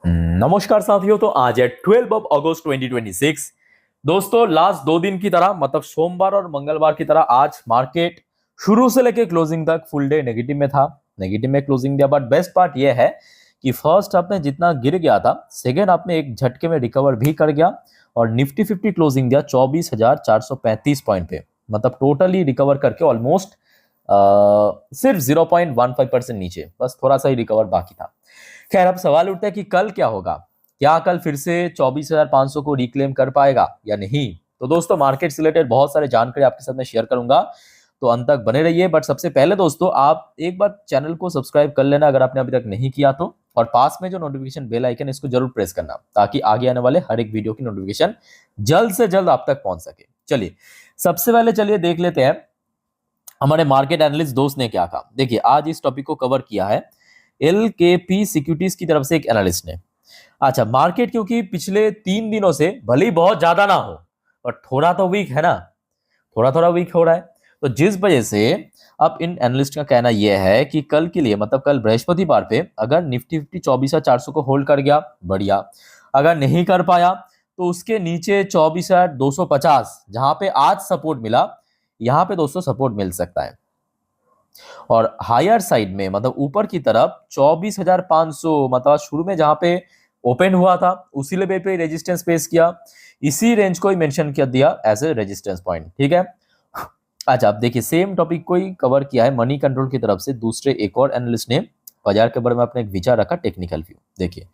नमस्कार साथियों। तो आज है 12 अगस्त 2026। दोस्तों, लास्ट 2 दिन की तरह मतलब सोमवार और मंगलवार की तरह आज मार्केट शुरू से लेकर क्लोजिंग तक फुल डे नेगेटिव में था। नेगेटिव में क्लोजिंग दिया, बट बेस्ट पार्ट यह है कि फर्स्ट हाफ में जितना गिर गया था, सेकेंड हाफ में एक झटके में रिकवर भी कर गया और निफ्टी 50 क्लोजिंग दिया 24,435 पॉइंट पे। मतलब टोटली रिकवर करके ऑलमोस्ट सिर्फ 0.15% नीचे, बस थोड़ा सा ही रिकवर बाकी था। खैर, अब सवाल उठता है कि कल क्या होगा। क्या कल फिर से 24,500 को रिक्लेम कर पाएगा या नहीं। तो दोस्तों, मार्केट से रिलेटेड बहुत सारे जानकारी आपके साथ में शेयर करूंगा, तो अंत तक बने रहिए। बट सबसे पहले दोस्तों, आप एक बार चैनल को सब्सक्राइब कर लेना अगर आपने अभी तक नहीं किया तो, और पास में जो नोटिफिकेशन बेल आइकन इसको जरूर प्रेस करना ताकि आगे आने वाले हर एक वीडियो की नोटिफिकेशन जल्द से जल्द आप तक पहुंच सके। चलिए, सबसे पहले चलिए देख लेते हैं हमारे मार्केट एनालिस्ट दोस्त ने क्या कहा। देखिए, आज इस टॉपिक को कवर किया है LKP सिक्योरिटीज की तरफ से एक एनालिस्ट ने। अच्छा, मार्केट क्योंकि पिछले 3 दिनों से भले ही बहुत ज्यादा ना हो पर थोड़ा तो वीक है ना, थोड़ा थोड़ा वीक हो रहा है, तो जिस वजह से अब इन एनालिस्ट का कहना यह है कि कल के लिए मतलब कल बृहस्पतिवार पे अगर निफ्टी 50 24,400 को होल्ड कर गया बढ़िया, अगर नहीं कर पाया तो उसके नीचे 24,250 जहां पे आज सपोर्ट मिला, यहां पे दोस्तों सपोर्ट मिल सकता है। और हायर साइड में मतलब ऊपर की तरफ 24,500 मतलब शुरू में जहां पे ओपन हुआ था उसी लेवल पे रेजिस्टेंस फेस किया, इसी रेंज को ही मेंशन कर दिया एज ए रेजिस्टेंस पॉइंट। ठीक है। अच्छा, आप देखिए सेम टॉपिक को ही कवर किया है मनी कंट्रोल की तरफ से दूसरे एक और एनालिस्ट ने बाजार के बारे में अपने एक विचार रखा, टेक्निकल व्यू। देखिए,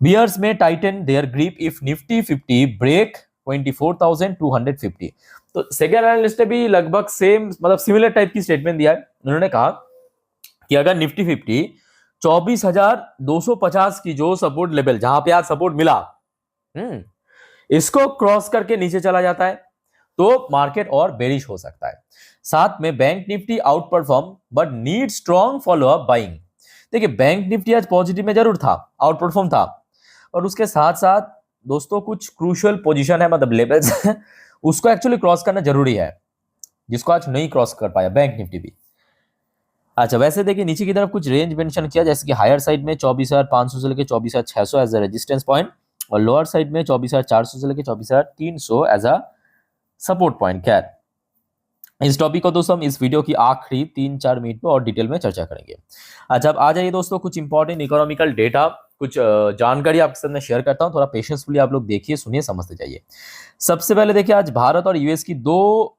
बियर्स में Titan their grip if Nifty 50 break 24,250। तो सेकेंड एनालिस्ट ने भी लगभग सेम मतलब सिमिलर टाइप की स्टेटमेंट दिया है। उन्होंने कहा कि अगर निफ्टी 50 24,250 की जो सपोर्ट लेवल जहां पे आज सपोर्ट मिला, इसको क्रॉस करके नीचे चला जाता है तो मार्केट और बेरिश हो सकता है। साथ में bank Nifty out perform but need strong follow up buying. देखिए, बैंक निफ्टी आज पॉजिटिव में जरूर था, आउट परफॉर्म था, और उसके साथ साथ दोस्तों कुछ क्रूशियल पोजीशन है मतलब लेवल्स उसको एक्चुअली क्रॉस करना जरूरी है, जिसको आज नहीं क्रॉस कर पाया बैंक निफ्टी भी। अच्छा, वैसे देखिए नीचे की तरफ कुछ रेंज मेंशन किया, जैसे कि हायर साइड में 24,500 से लेकर 24,600 एज अ रेजिस्टेंस पॉइंट, और लोअर साइड में 24,400 से लेकर 24,300 एज अ सपोर्ट पॉइंट। खैर, इस टॉपिक को दोस्तों हम इस वीडियो की आखिरी 3-4 मिनट में और डिटेल में चर्चा करेंगे। अच्छा, अब आ जाइए दोस्तों कुछ इंपॉर्टेंट इकोनॉमिकल डेटा, कुछ जानकारी आपके साथ में शेयर करता हूं, थोड़ा पेशेंसफुली आप लोग देखिए, सुनिए, समझते जाइए। सबसे पहले देखिए, आज भारत और यूएस की दो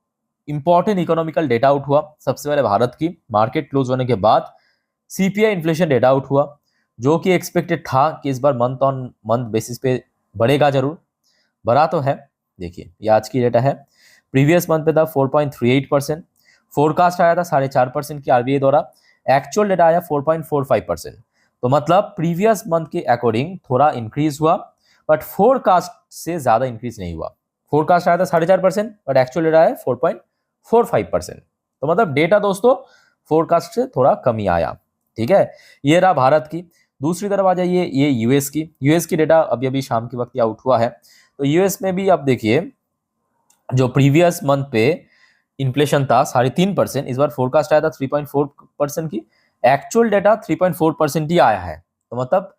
इंपॉर्टेंट इकोनॉमिकल डेटा आउट हुआ। सबसे पहले भारत की मार्केट क्लोज होने के बाद CPI इन्फ्लेशन डेटा आउट हुआ, जो कि एक्सपेक्टेड था कि इस बार मंथ ऑन मंथ बेसिस पे बढ़ेगा, जरूर बढ़ा तो है। देखिए, ये आज की डेटा है, प्रीवियस मंथ पे था 4.38%, फोरकास्ट आया था 4.5% की RBI द्वारा, एक्चुअल डेटा आया 4.45%। तो मतलब प्रीवियस मंथ के अकॉर्डिंग थोड़ा इंक्रीज हुआ, बट फोरकास्ट से ज्यादा इंक्रीज नहीं हुआ। फोरकास्ट आया था 4.5%, बट एक्चुअल डेटा है 4.45%। तो मतलब डेटा दोस्तों फोरकास्ट से थोड़ा कमी आया। ठीक है, ये रहा भारत की। दूसरी तरफ आ जाइए, ये यूएस की डेटा अभी अभी शाम के वक्त आउट हुआ है। तो यूएस में भी आप देखिए, जो प्रीवियस मंथ पे इन्फ्लेशन था 3.5%, इस बार फोरकास्ट आया था 3.4% की, एक्चुअल डेटा 3.4% ही आया है। तो मतलब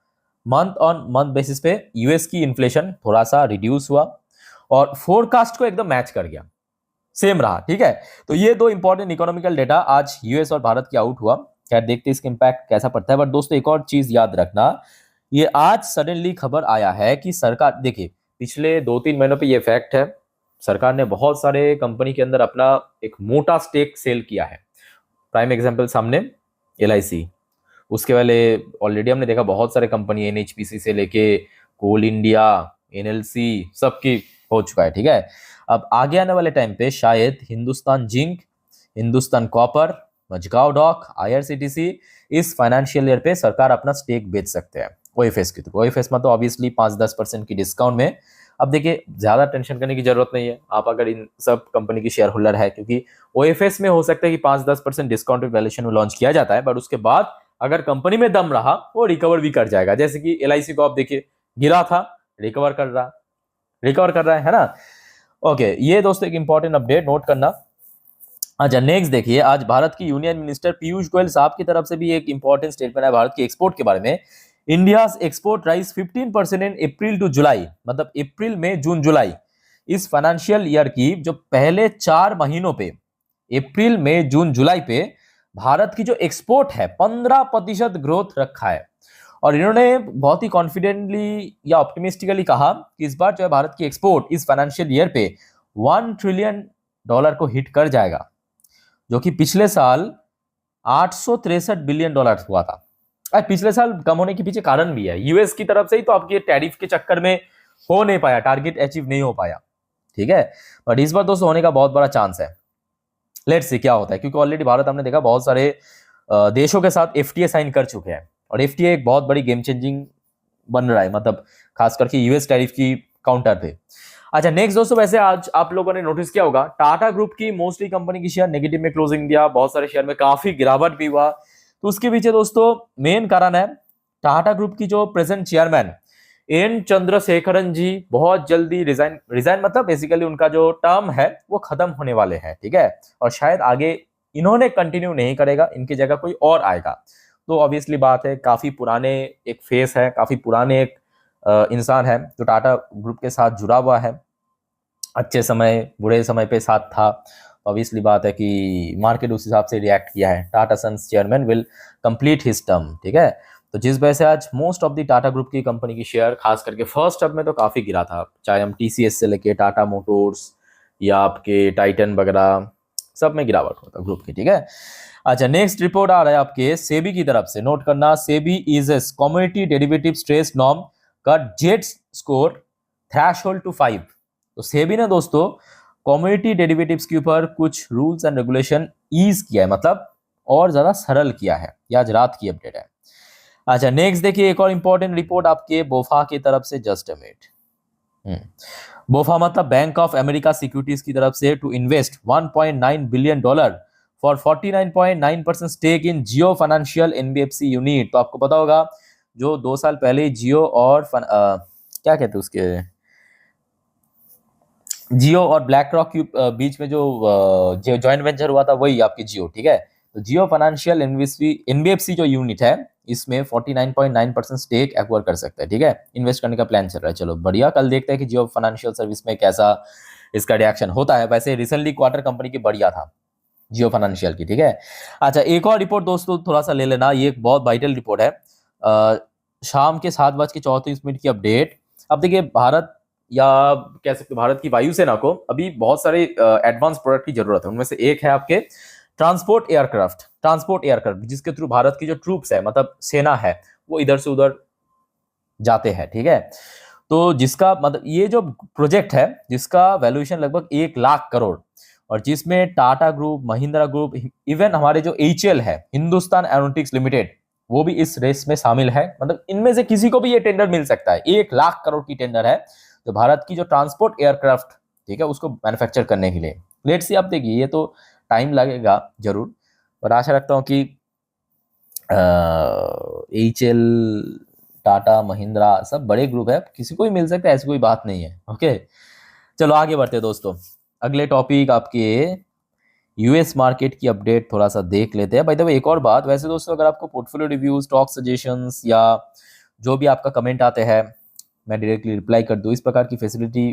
मंथ ऑन मंथ बेसिस पे यूएस की इन्फ्लेशन थोड़ा सा रिड्यूस हुआ और फोरकास्ट को एकदम मैच कर गया, सेम रहा। ठीक है, तो ये दो इंपॉर्टेंट इकोनॉमिकल डेटा आज यूएस और भारत की आउट हुआ। खैर, देखते हैं इसका इंपैक्ट कैसा पड़ता है। बट दोस्तों, एक और चीज याद रखना, ये आज सडनली खबर आया है कि सरकार, देखिए पिछले 2-3 महीनों पे ये फैक्ट है, सरकार ने बहुत सारे कंपनी के अंदर अपना एक मोटा स्टेक सेल किया है। प्राइम एग्जांपल सामने LIC, उसके वाले ऑलरेडी हमने देखा बहुत सारे कंपनी NHPC से लेके कोल इंडिया, NLC सबकी हो चुका है। ठीक है, अब आगे आने वाले टाइम पे शायद Hindustan zinc, Hindustan copper, Mazagon dock, IRCTC इस फाइनेंशियल ईयर पे सरकार अपना स्टेक बेच सकते हैं OFS के थ्रू। OFS में तो ऑब्वियसली 5-10% की डिस्काउंट में। अब देखिए, ज्यादा टेंशन करने की जरूरत नहीं है आप अगर इन सब कंपनी की शेयर होल्डर है, क्योंकि OFS में हो सकता है कि 5-10% डिस्काउंटेड वैल्यूएशन में लॉन्च किया जाता है, बट उसके बाद अगर कंपनी में दम रहा वो रिकवर भी कर जाएगा। जैसे कि LIC को आप देखिए, गिरा था, रिकवर कर रहा है ना। ओके, ये दोस्तों एक इंपॉर्टेंट अपडेट नोट करना। अच्छा, नेक्स्ट देखिए, आज भारत की यूनियन मिनिस्टर पीयूष गोयल साहब की तरफ से भी एक इंपॉर्टेंट स्टेटमेंट है भारत की एक्सपोर्ट के बारे में। India's export rise 15% in April to July, मतलब अप्रैल में जून जुलाई इस फाइनेंशियल ईयर की जो पहले 4 महीनों पे, अप्रैल में जून जुलाई पे भारत की जो एक्सपोर्ट है 15% ग्रोथ रखा है। और इन्होंने बहुत ही कॉन्फिडेंटली या ऑप्टिमिस्टिकली कहा कि इस बार जो है भारत की एक्सपोर्ट इस फाइनेंशियल ईयर पे $1 ट्रिलियन को हिट कर जाएगा, जो कि पिछले साल $863 बिलियन हुआ था। पिछले साल कम होने के पीछे कारण भी है, यूएस की तरफ से ही तो आपके टैरिफ के चक्कर में हो नहीं पाया, टारगेट अचीव नहीं हो पाया, ठीक है। बट इस बार दोस्तों होने का बहुत बड़ा चांस है। लेट्स सी क्या होता है, क्योंकि ऑलरेडी भारत हमने देखा बहुत सारे देशों के साथ एफटीए साइन कर चुके हैं, और एफटीए एक बहुत बड़ी गेम चेंजिंग बन रहा है, मतलब खास करके यूएस टैरिफ की काउंटर पे। अच्छा नेक्स्ट दोस्तों, वैसे आज आप लोगों ने नोटिस किया होगा टाटा ग्रुप की मोस्टली कंपनी की शेयर नेगेटिव में क्लोजिंग दिया, बहुत सारे शेयर में काफी गिरावट भी हुआ। तो उसके पीछे दोस्तों मेन कारण है टाटा ग्रुप की जो प्रेजेंट चेयरमैन एन चंद्रशेखरन जी बहुत जल्दी रिजाइन मतलब बेसिकली उनका जो टर्म है वो खत्म होने वाले हैं, ठीक है। और शायद आगे इन्होंने कंटिन्यू नहीं करेगा, इनकी जगह कोई और आएगा। तो ऑब्वियसली बात है, काफी पुराने एक फेस है, काफी पुराने एक इंसान है जो टाटा ग्रुप के साथ जुड़ा हुआ है, अच्छे समय बुरे समय पे साथ था। ऑब्वियसली बात है कि मार्केट उस हिसाब से रिएक्ट किया है। Tata sons chairman will complete his term, ठीक है। तो जिस वजह से आज most of the Tata group की कंपनी की शेयर खास करके फर्स्ट टर्म में तो काफी गिरा था, चाहे हम टीसीएस से लेके टाटा मोटर्स या आपके टाइटन वगैरह सब में गिरावट होता ग्रुप की, ठीक है। अच्छा नेक्स्ट रिपोर्ट आ रहा है आपके सेबी की तरफ से, नोट करना, SEBI eases commodity derivative stress norm का जेट स्कोर थ्रेशोल्ड टू 5। तो सेबी ने दोस्तों कमोडिटी डेरिवेटिव्स के ऊपर कुछ रूल्स एंड रेगुलेशन ईज किया है, मतलब और ज्यादा सरल किया है। ये आज रात की अपडेट है। अच्छा नेक्स्ट देखिए, एक और इंपॉर्टेंट रिपोर्ट आपके बोफा की तरफ से, जस्ट अ मिनट। बोफा मतलब बैंक ऑफ अमेरिका सिक्योरिटीज की तरफ से to invest $1.9 billion for 49.9% stake in Jio financial NBFC unit. तो आपको पता होगा जो 2 साल पहले जियो और क्या कहते हैं उसके, जियो और ब्लैक रॉक के बीच में जो जॉइंट वेंचर हुआ था वही आपकी जियो, ठीक है। तो जियो फाइनेंशियल एनबीएफसी जो यूनिट है इसमें 49.9% स्टेक एक्वायर कर सकता है, ठीक है। इन्वेस्ट करने का प्लान चल रहा है, चलो बढ़िया। कल देखते हैं कि जियो फाइनेंशियल सर्विस में कैसा इसका रिएक्शन होता है। वैसे रिसेंटली क्वार्टर कंपनी की बढ़िया था जियो फाइनेंशियल की, ठीक है। अच्छा एक और रिपोर्ट दोस्तों थोड़ा सा ले लेना, ये एक बहुत वाइटल रिपोर्ट है। शाम के 7:34 की अपडेट। अब देखिए भारत या कह सकते भारत की वायुसेना को अभी बहुत सारे एडवांस प्रोडक्ट की जरूरत है। उनमें से एक है आपके ट्रांसपोर्ट एयरक्राफ्ट जिसके थ्रू भारत की जो ट्रूप्स है मतलब सेना है वो इधर से उधर जाते हैं, ठीक है। तो जिसका मतलब ये जो प्रोजेक्ट है जिसका वैल्यूएशन लगभग 1 लाख करोड़, और जिसमें Tata group, Mahindra group, even हमारे जो एचएल है हिंदुस्तान एरोनॉटिक्स लिमिटेड वो भी इस रेस में शामिल है। मतलब इनमें से किसी को भी ये टेंडर मिल सकता है। 1 लाख करोड़ की टेंडर है तो भारत की जो ट्रांसपोर्ट एयरक्राफ्ट, ठीक है, उसको मैन्युफैक्चर करने के लिए। लेट्स सी, आप देखिए ये तो टाइम लगेगा जरूर, पर आशा रखता हूँ कि एचएल, टाटा, महिंद्रा सब बड़े ग्रुप है, किसी को भी मिल सकता है, ऐसी कोई बात नहीं है। ओके चलो आगे बढ़ते हैं दोस्तों। अगले टॉपिक आपके यूएस मार्केट की अपडेट थोड़ा सा देख लेते हैं। बाय द वे एक और बात, वैसे दोस्तों अगर आपको पोर्टफोलियो रिव्यू, स्टॉक सजेशंस या जो भी आपका कमेंट आते हैं मैं डायरेक्टली रिप्लाई कर दूँ, इस प्रकार की फैसिलिटी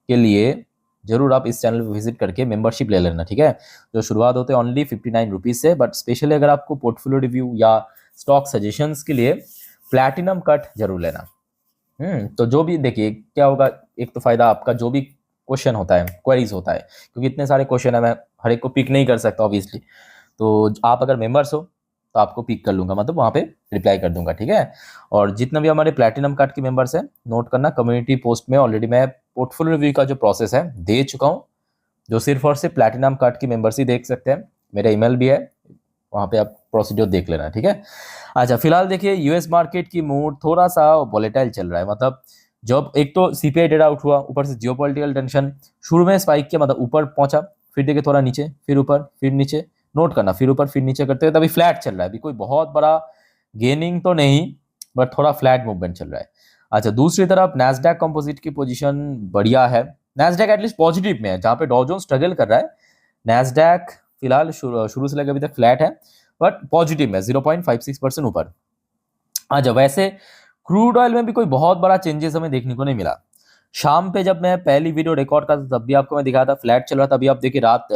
के लिए जरूर आप इस चैनल पर विजिट करके मेंबरशिप ले लेना, ठीक है। जो शुरुआत होते हैं ओनली 59 रुपीज़ से, बट स्पेशली अगर आपको पोर्टफोलियो रिव्यू या स्टॉक सजेशंस के लिए प्लैटिनम कट जरूर लेना। तो जो भी देखिए क्या होगा, एक तो फायदा आपका जो भी क्वेश्चन होता है, क्वेरीज होता है, क्योंकि इतने सारे क्वेश्चन है मैं हर एक को पिक नहीं कर सकता ऑब्वियसली। तो आप अगर मेंबर्स हो तो आपको पिक कर लूंगा, मतलब वहाँ पे रिप्लाई कर दूंगा, ठीक है। और जितने भी हमारे प्लैटिनम कार्ड के मेंबर्स हैं, नोट करना कम्युनिटी पोस्ट में ऑलरेडी मैं पोर्टफोलियो रिव्यू का जो प्रोसेस है दे चुका हूँ। जो सिर्फ और सिर्फ प्लैटिनम कार्ड की मेंबर्स ही देख सकते हैं, मेरा ईमेल भी है, वहाँ पे आप प्रोसीड्योर देख लेना, ठीक है। अच्छा फिलहाल देखिए यूएस मार्केट की मूड थोड़ा सा वोलेटाइल चल रहा है। मतलब जब एक तो सीपीआई डेटा आउट हुआ, ऊपर से जियोपॉलिटिकल टेंशन, शुरू में स्पाइक किया, मतलब ऊपर पहुंचा, फिर देखिए थोड़ा नीचे, फिर ऊपर, फिर नीचे, नोट करना, फिर ऊपर फिर नीचे करते हुए तभी फ्लैट चल रहा है। अभी कोई बहुत बड़ा गेनिंग तो नहीं, बट थोड़ा फ्लैट मूवमेंट चल रहा है। अच्छा दूसरी तरफ नैस्डैक कंपोजिट की पोजीशन बढ़िया है, नैस्डैक एटलीस्ट पॉजिटिव में है, जहाँ पे डॉ जोन्स स्ट्रगल कर रहा है, नैस्डैक फिलहाल शुरू से लेकर अभी तक फ्लैट है, बट पॉजिटिव में 0.56% ऊपर। अच्छा वैसे क्रूड ऑयल में भी कोई बहुत बड़ा चेंजेस हमें देखने को नहीं मिला। शाम पे जब मैं पहली वीडियो रिकॉर्ड करता था तब भी आपको मैं दिखाया था फ्लैट चल रहा था। अभी आप देखिए रात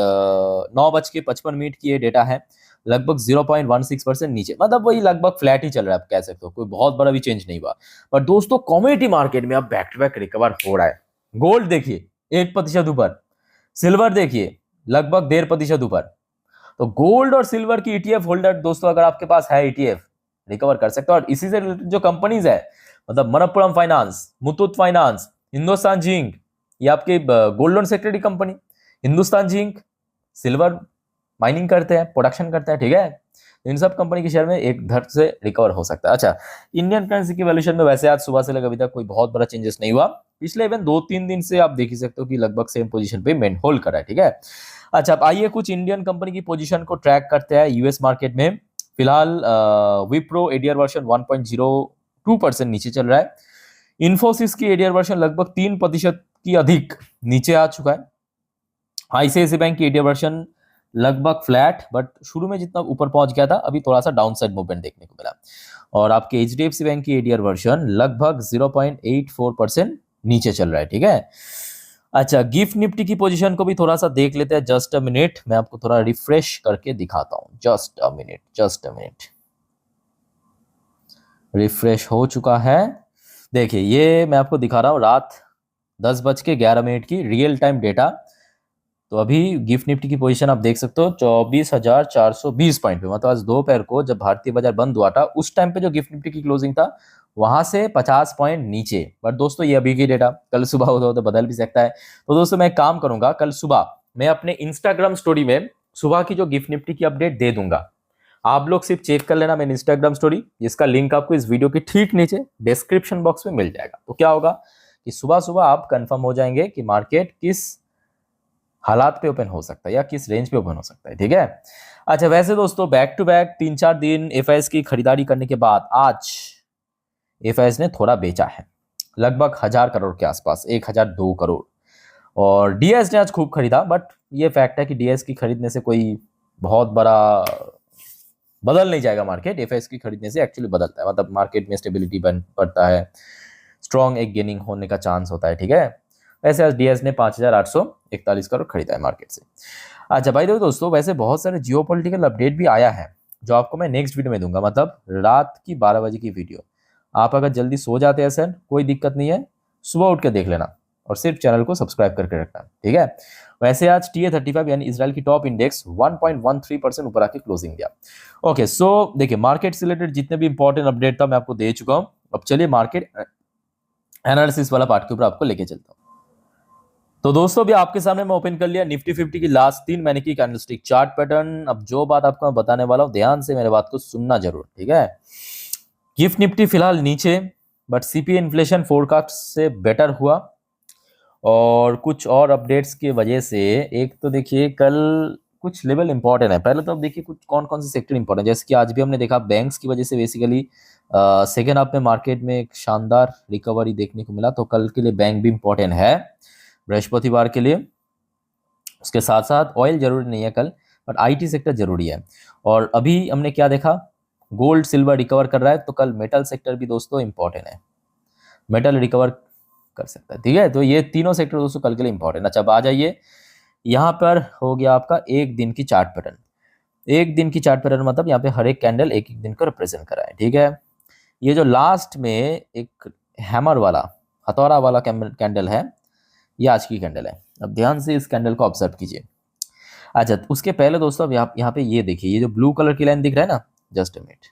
9:55 की ये डेटा है, लगभग 0.16% नीचे, मतलब वही लगभग फ्लैट ही चल रहा है, आप कह सकते हो, कोई बहुत बड़ा भी चेंज नहीं हुआ। पर दोस्तों कमोडिटी मार्केट में अब बैक टू बैक रिकवर हो रहा है। गोल्ड देखिए 1% ऊपर, सिल्वर देखिए लगभग 1.5% ऊपर। तो गोल्ड और सिल्वर की ईटीएफ होल्डर दोस्तों अगर आपके पास है ईटीएफ, रिकवर कर सकते हो। और इसी से रिलेटेड जो कंपनीज है, मतलब Manappuram finance, Muthoot finance, Hindustan zinc, ये आपके गोल्ड लोन सेक्टर की company. Hindustan zinc silver mining करते हैं, प्रोडक्शन करते हैं, ठीक है। इन सब कंपनी के शेयर में एक धड़ से रिकवर हो सकता है। अच्छा, इंडियन करेंसी की वैल्यूएशन में वैसे आज सुबह से लेकर अभी तक कोई बहुत बड़ा चेंजेस नहीं हुआ। पिछले इवन 2-3 दिन से आप देख ही सकते हो कि लगभग सेम पोजीशन पे मेन होल्ड कर रहा है, ठीक है। अच्छा, अब आइए कुछ इंडियन कंपनी की पोजीशन को ट्रैक करते हैं यूएस मार्केट में। फिलहाल विप्रो एडीआर वर्जन 1.02% नीचे चल रहा है। इन्फोसिस की एडीआर वर्जन लगभग 3% की अधिक नीचे आ चुका है। आईसीआईसीआई बैंक की एडीआर वर्जन लगभग फ्लैट, बट शुरू में जितना ऊपर पहुंच गया था अभी थोड़ा सा डाउन साइड मूवमेंट देखने को मिला। और आपके एचडीएफसी बैंक की एडीआर वर्जन लगभग 0.84% नीचे चल रहा है, ठीक है। अच्छा, गिफ्ट निफ्टी की पोजीशन को भी थोड़ा सा देख लेते हैं। जस्ट अ मिनट, मैं आपको थोड़ा रिफ्रेश करके दिखाता हूं। जस्ट अ मिनट, रिफ्रेश हो चुका है। देखिए ये मैं आपको दिखा रहा हूं रात 10:11 की रियल टाइम डेटा। तो अभी गिफ्ट निफ्टी की पोजीशन आप देख सकते हो 24,420 पॉइंट पे, मतलब आज दोपहर को जब भारतीय बाजार बंद हुआ था उस टाइम पे जो गिफ्ट निफ्टी की क्लोजिंग था वहां से 50 पॉइंट नीचे। बट दोस्तों ये अभी की डेटा, कल सुबह होता हो तो बदल भी सकता है। तो दोस्तों मैं एक काम करूंगा, कल सुबह मैं अपने इंस्टाग्राम स्टोरी में सुबह की जो गिफ्ट निफ्टी की अपडेट दे दूंगा। आप लोग सिर्फ चेक कर लेना मेरी इंस्टाग्राम स्टोरी, जिसका लिंक आपको इस वीडियो के ठीक नीचे डिस्क्रिप्शन बॉक्स में मिल जाएगा। तो क्या होगा कि सुबह सुबह आप कंफर्म हो जाएंगे कि मार्केट किस हालात पे ओपन हो सकता है या किस रेंज पे ओपन हो सकता है, ठीक है। अच्छा, वैसे दोस्तों बैक टू बैक 3-4 दिन एफआईएस की खरीदारी करने के बाद आज एफआईएस ने थोड़ा बेचा है, लगभग 1,000 करोड़ के आसपास, 1,002 करोड़। और डीएस ने आज खूब खरीदा, बट ये फैक्ट है कि डीएस की खरीदने से कोई बहुत बड़ा बदल नहीं जाएगा मार्केट। एफआईएस की खरीदने से एक्चुअली बदलता है, मतलब मार्केट में स्टेबिलिटी बढ़ता है, स्ट्रॉन्ग एक गेनिंग होने का चांस होता है, ठीक है। वैसे आज डीएस ने 5,841 करोड़ खरीदा है मार्केट से। अच्छा भाई दोस्तों, वैसे बहुत सारे जियोपॉलिटिकल अपडेट भी आया है जो आपको मैं नेक्स्ट वीडियो में दूंगा, मतलब रात की 12 बजे की वीडियो। आप अगर जल्दी सो जाते हैं सर कोई दिक्कत नहीं है, सुबह उठ के देख लेना और सिर्फ चैनल को सब्सक्राइब करके रखना, ठीक है। वैसे आज TA35 यानी इजराइल की टॉप इंडेक्स 1.13% ऊपर आके क्लोजिंग दिया। ओके, सो देखिए मार्केट से रिलेटेड जितने भी इंपॉर्टेंट अपडेट था मैं आपको दे चुका हूं। अब चलिए मार्केट एनालिसिस वाला पार्ट के ऊपर आपको लेके चलता हूं। तो दोस्तों अभी आपके सामने मैं ओपन कर लिया निफ्टी 50 की लास्ट 3 महीने की कैंडलस्टिक चार्ट पैटर्न। अब जो बात आपको मैं बताने वाला हूं ध्यान से मेरे बात को सुनना जरूर, ठीक है। गिफ्ट निफ्टी फिलहाल नीचे, बट सीपीआई इन्फ्लेशन फोरकास्ट से बेटर हुआ और कुछ और अपडेट्स की वजह से। एक तो देखिए कल कुछ लेवल इंपॉर्टेंट है। पहले तो अब देखिए कुछ कौन कौन से सेक्टर इंपॉर्टेंट है, जैसे कि आज भी हमने देखा बैंक्स की वजह से बेसिकली सेकेंड हाफ में मार्केट में एक शानदार रिकवरी देखने को मिला। तो कल के लिए बैंक भी इंपॉर्टेंट है बृहस्पतिवार के लिए। उसके साथ साथ ऑयल जरूरी नहीं है कल, बट आईटी सेक्टर जरूरी है। और अभी हमने क्या देखा, गोल्ड सिल्वर रिकवर कर रहा है, तो कल मेटल सेक्टर भी दोस्तों इंपॉर्टेंट है, मेटल रिकवर कर सकता है, ठीक है। तो ये तीनों सेक्टर दोस्तों कल के लिए इंपॉर्टेंट। अच्छा, अब आ जाइए, यहाँ पर हो गया आपका एक दिन की चार्ट पैटर्न। एक दिन की चार्ट पैटर्न मतलब यहाँ पे हर एक कैंडल एक एक दिन को रिप्रेजेंट कर रहा है, ठीक है। ये जो लास्ट में एक हैमर वाला हथौड़ा वाला कैंडल है, ये आज की कैंडल है। अब ध्यान से इस कैंडल को ऑब्जर्व कीजिए। अच्छा, उसके पहले दोस्तों अब यहाँ पे ये देखिए, ये जो ब्लू कलर की लाइन दिख रहा है ना, जस्ट अ मिनट,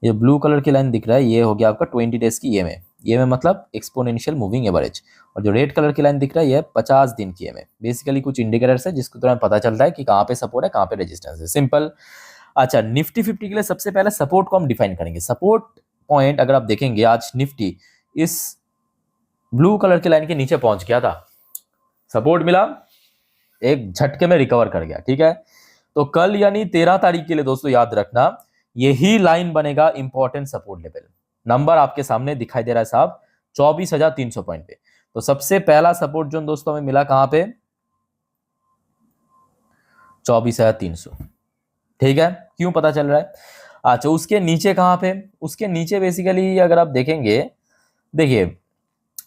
ये ब्लू कलर की लाइन दिख रहा है, ये हो गया आपका 20 डेज की EMA मतलब एक्सपोनेंशियल मूविंग एवरेज। और जो रेड कलर की लाइन दिख रहा है ये 50 दिन की EMA। बेसिकली कुछ इंडिकेटर्स है जिसको तुम्हें पता चलता है कि कहाँ पे सपोर्ट है कहाँ पे रेजिस्टेंस है, सिंपल। अच्छा, निफ्टी 50 के लिए सबसे पहले सपोर्ट को हम डिफाइन करेंगे। सपोर्ट पॉइंट अगर आप देखेंगे, आज निफ्टी इस ब्लू कलर की लाइन के नीचे पहुंच गया था, सपोर्ट मिला, एक झटके में रिकवर कर गया, ठीक है। तो कल यानी 13 तारीख के लिए दोस्तों याद रखना, यही लाइन बनेगा इंपॉर्टेंट सपोर्ट लेवल। नंबर आपके सामने दिखाई दे रहा है साहब, 24,300 पॉइंट पे। तो सबसे पहला सपोर्ट जोन दोस्तों हमें मिला कहां पे, 24,300, ठीक है। क्यों पता चल रहा है, अच्छा, उसके नीचे कहाँ पे, उसके नीचे बेसिकली अगर आप देखेंगे, देखिए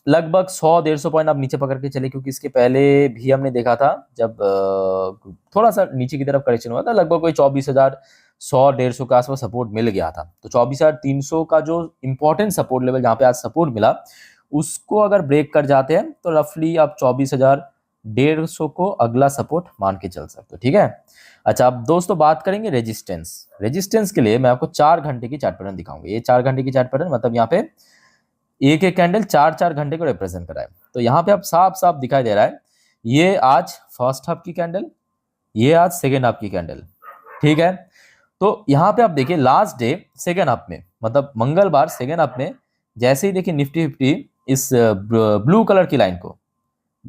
लगभग 100-150 पॉइंट आप नीचे पकड़ के चले, क्योंकि इसके पहले भी हमने देखा था जब थोड़ा सा नीचे की तरफ करेक्शन हुआ था, लगभग कोई 24,100-150 के आसपास सपोर्ट मिल गया था। तो 24,300 का जो इंपॉर्टेंट सपोर्ट लेवल जहाँ पे आज सपोर्ट मिला, उसको अगर ब्रेक कर जाते हैं तो रफली आप 24,150 को अगला सपोर्ट मान के चल सकते हो, ठीक है। अच्छा, अब दोस्तों बात करेंगे रेजिस्टेंस के लिए मैं आपको 4 घंटे की चार्ट पैटर्न दिखाऊंगा। ये 4 घंटे की चार्ट पैटर्न मतलब यहाँ पे एक एक कैंडल 4-4 घंटे को रिप्रेजेंट कर रहा है। तो यहाँ पे आप साफ साफ दिखाई दे रहा है, ये आज फर्स्ट हाफ की कैंडल, ये आज सेकेंड हाफ की कैंडल, ठीक है। तो यहाँ पे आप देखिए लास्ट डे सेकेंड हाफ में, मतलब मंगलवार सेकेंड हाफ में, जैसे ही देखिए निफ्टी 50 इस ब्लू कलर की लाइन को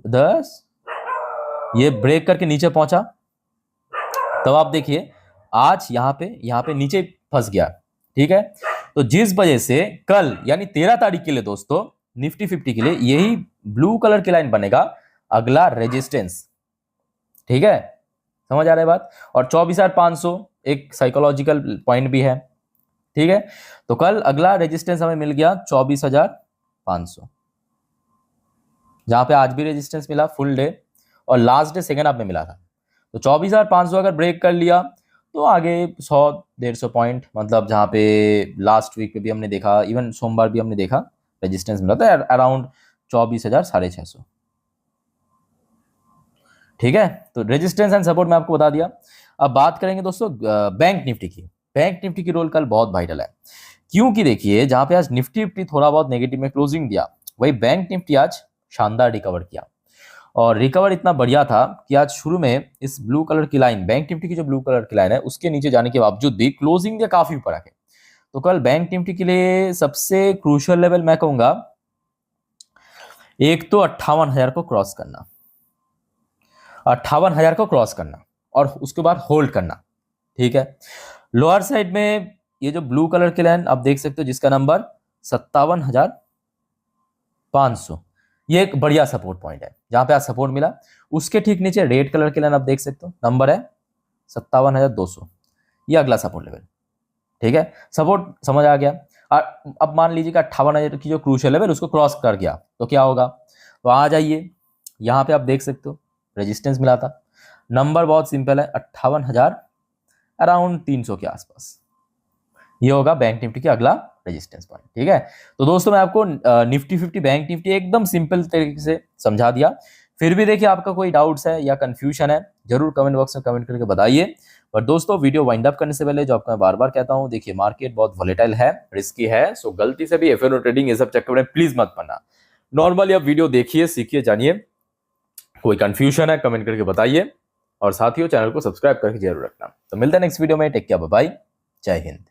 10 ये ब्रेक करके नीचे पहुंचा, तब आप देखिए आज यहाँ पे नीचे फंस गया, ठीक है। तो जिस वजह से कल यानी 13 तारीख के लिए दोस्तों निफ्टी 50 के लिए यही ब्लू कलर की लाइन बनेगा अगला रेजिस्टेंस, ठीक है, समझ आ रहा है बात। और 24,500 एक साइकोलॉजिकल पॉइंट भी है, ठीक है। तो कल अगला रेजिस्टेंस हमें मिल गया 24,500, जहां पे आज भी रेजिस्टेंस मिला फुल डे और लास्ट डे सेकेंड हाफ में मिला था। तो 24,500 अगर ब्रेक कर लिया तो आगे 100-150 पॉइंट, मतलब जहां पे लास्ट वीक पे भी हमने देखा, इवन सोमवार भी हमने देखा रेजिस्टेंस मिला था अराउंड 24,650, ठीक है। तो रेजिस्टेंस एंड सपोर्ट मैं आपको बता दिया। अब बात करेंगे दोस्तों बैंक निफ्टी की। बैंक निफ्टी की रोल कल बहुत वाइटल है, क्योंकि देखिए जहां पे आज निफ्टी 50 थोड़ा बहुत नेगेटिव में क्लोजिंग दिया, वही बैंक निफ्टी आज शानदार रिकवर किया। और रिकवर इतना बढ़िया था कि आज शुरू में इस ब्लू कलर की लाइन, बैंक निफ्टी की जो ब्लू कलर की लाइन है, उसके नीचे जाने के बावजूद भी क्लोजिंग दिया काफी ऊपर आके। तो कल बैंक निफ्टी के लिए सबसे क्रूशियल लेवल मैं कहूंगा, एक तो 58,000 को क्रॉस करना, 58,000 को क्रॉस करना और उसके बाद होल्ड करना, ठीक है। लोअर साइड में ये जो ब्लू कलर की लाइन आप देख सकते हो जिसका नंबर 57,500, ये एक बढ़िया सपोर्ट पॉइंट है जहां पे आज सपोर्ट मिला। उसके ठीक नीचे रेड कलर की लाइन आप देख सकते हो, नंबर है 57,200, ये अगला सपोर्ट लेवल, ठीक है। सपोर्ट समझ आ गया। और अब मान लीजिए कि 58,000 की जो क्रूशियल लेवल उसको क्रॉस कर गया तो क्या होगा, तो आ जाइए यहाँ पे आप देख सकते हो रेजिस्टेंस मिला था, नंबर बहुत सिंपल है 58,000 अराउंड 300 के आसपास, ये होगा बैंक निफ्टी के अगला रेजिस्टेंस पॉइंट, ठीक है। तो दोस्तों मैं आपको निफ्टी 50 बैंक निफ्टी एकदम सिंपल तरीके से समझा दिया। फिर भी देखिए आपका कोई डाउट्स है या कंफ्यूजन है, जरूर कमेंट बॉक्स में कमेंट करके बताइए। पर दोस्तों वीडियो वाइंड अप करने से पहले जो आपको मैं बार बार कहता हूं, देखिए मार्केट बहुत वोलेटाइल है, रिस्की है, सो गलती से भी एफएनओ ट्रेडिंग ये सब चक्कर में प्लीज मत पड़ना। नॉर्मली आप वीडियो देखिए, सीखिए, जानिए। कोई कंफ्यूजन है कमेंट करके बताइए और साथियों चैनल को सब्सक्राइब करके जरूर रखना। तो मिलते हैं नेक्स्ट वीडियो में, टेक केयर, बाय बाय, जय हिंद।